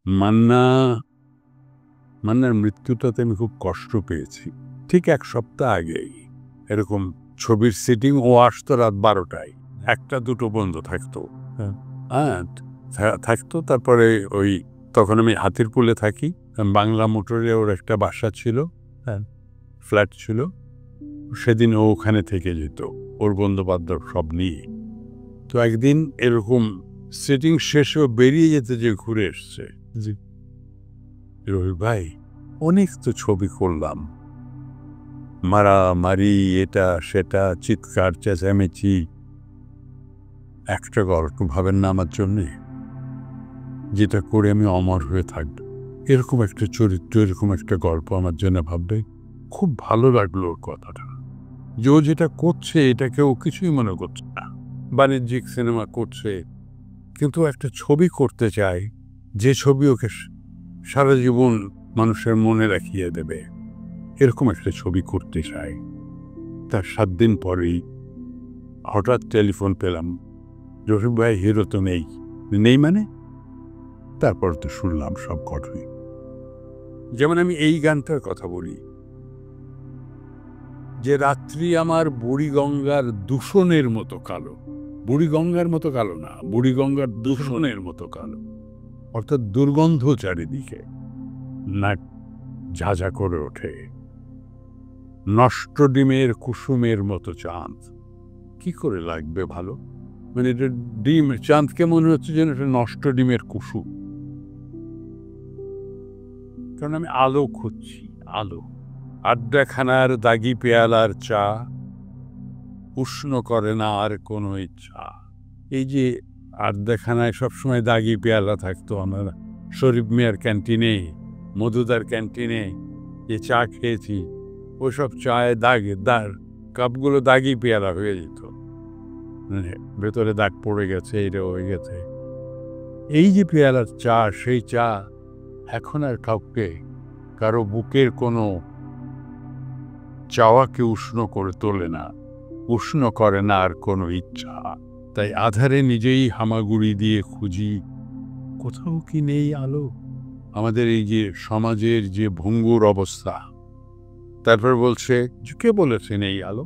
মান্না মান্নার মৃত্যুটাতে আমি খুব কষ্ট পেয়েছি। ঠিক 1 সপ্তাহ আগেই এরকম ছবির সিটিং ও আসতো রাত 12টায়, 1টা-2টো বন্ধ থাকতো। থাকতো। তারপরে তখন আমি হাতিরপুলে থাকি, বাংলা মোটরে ওর একটা বাসা ছিল, ফ্ল্যাট ছিল। সেদিন ও ওখানে থেকে যেত ওর বন্ধুবান্ধব সব নিয়ে। তো একদিন এরকম সিটিং শেষেও বেরিয়ে যেতে যে ঘুরে এসছে, রবি ভাই অনেক তো ছবি করলাম, মারামারি, এটা সেটা, চিৎকার চেঁচামেচি, একটা গল্প ভাবেন না আমার জন্যে, যেটা করে আমি অমর হয়ে থাকব? এরকম একটা চরিত্র, এরকম একটা গল্প আমার জন্য ভাববে। খুব ভালো লাগলো ওর কথাটা, যে ও যেটা করছে এটাকে ও কিছুই মনে করছে না। বাণিজ্যিক সিনেমা করছে, কিন্তু একটা ছবি করতে চায়, যে ছবি ওকে সারা জীবন মানুষের মনে রাখিয়ে দেবে, এরকম একটা ছবি করতে চায়। তার 7 দিন পরেই হঠাৎ টেলিফোন পেলাম, রফিক ভাই হিরো তো নেই মানে? তারপর তো শুনলাম সব ঘটনা। যেমন আমি এই গানটার কথা বলি, যে রাত্রি আমার বুড়িগঙ্গার দূষণের মতো কালো। বুড়িগঙ্গার মতো কালো না, বুড়িগঙ্গার দূষণের মতো কালো, অর্থাৎ দুর্গন্ধ চারিদিকে, নাক ঝাঝা করে ওঠে। নষ্ট ডিমের কুসুমের মতো চাঁদ, কি করে লাগবে ভালো? মানে এটা ডিম, চাঁদকে মনে হচ্ছে যেন এটা নষ্ট ডিমের কুসুম। কারণ আমি আলো খুঁজছি, আলো। আড্ডাখানার দাগি পেয়ালার চা উষ্ণ করে না আর কোনো ইচ্ছা। এই যে আড্ডাখানায় সবসময় দাগি পেয়ালা থাকতো, আমরা শরীফ মিয়ার ক্যান্টিনে, মধুদার ক্যান্টিনে যে চা খেয়েছি, ওসব চায়ে কাপগুলো দাগি পেয়ালা হয়ে যেত, ভেতরে দাগ পড়ে গেছে, এটা হয়ে গেছে। এই যে পেয়ালার চা, সেই চা এখন আর কাউকে, কারো বুকের কোনো চাওয়াকে উষ্ণ করে তোলে না, উষ্ণ করে না আর কোনো ইচ্ছা। তাই আধারে নিজেই হামাগুড়ি দিয়ে খুঁজি, কোথাও কি নেই আলো? আমাদের এই যে সমাজের যে ভঙ্গুর অবস্থা। তারপর বলছে, কে বলেছে নেই আলো?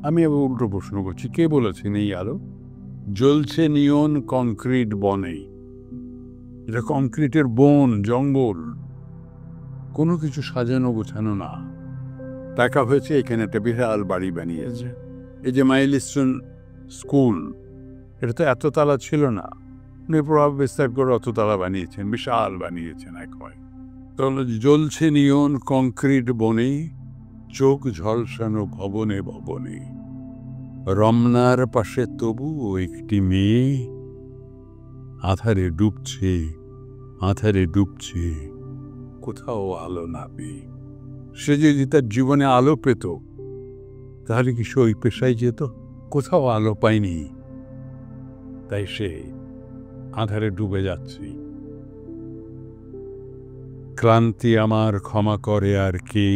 আমি আবার উল্টো প্রশ্ন করছি, কে বলেছে নেই আলো? জ্বলছে নিয়ন কংক্রিট বনে। এটা কংক্রিটের বন, জঙ্গল, কোনো কিছু সাজানো গোছানো না। টাকা হয়েছে, এখানে একটা বিশাল বাড়ি বানিয়েছে। এই যে মাইলস্টোন স্কুল, এটা তো এত তালা ছিল না, প্রভাব বিস্তার করে অততলা বানিয়েছেন, বিশাল বানিয়েছেন একবার। তাহলে জ্বলছে নিয়ন কংক্রিট বনে, চোখ ঝলসানো ভবনে ভবনে। রমনার পাশে তবু একটি মেয়ে, আধারে ডুবছে, আধারে ডুবছে, কোথাও আলো না পেয়ে। সে যদি তার জীবনে আলো পেত, তাহলে কি সে ওই পেশায় যেত? কোথাও আলো পায়নি, তাই সে আধারে ডুবে যাচ্ছে। ক্লান্তি আমার ক্ষমা করে আর কে,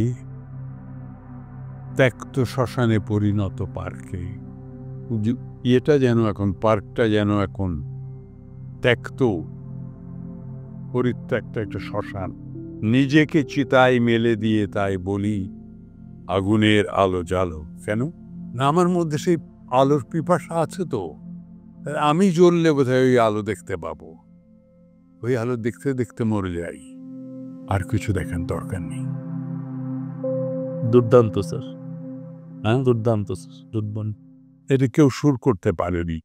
ত্যক্ত শ্মশানে পরিণত পার্কে। এটা যেন এখন, পার্কটা যেন এখন ত্যক্ত, পরিত্যক্ত একটা শ্মশান। নিজেকে চিতায় মেলে দিয়ে তাই বলি, আগুনের আলো জ্বালো। কেন না? আমার মধ্যে সেই আলোর পিপাসা আছে তো। আমি জ্বললে বোধহয় ওই আলো দেখতে পাবো। ওই আলো দেখতে দেখতে মরে যাই, আর কিছু দেখার দরকার নেই। দুর্দান্ত স্যার, দুর্দান্ত স্যার, দুর্দান্ত। এটা কেউ সুর করতে পারেনি।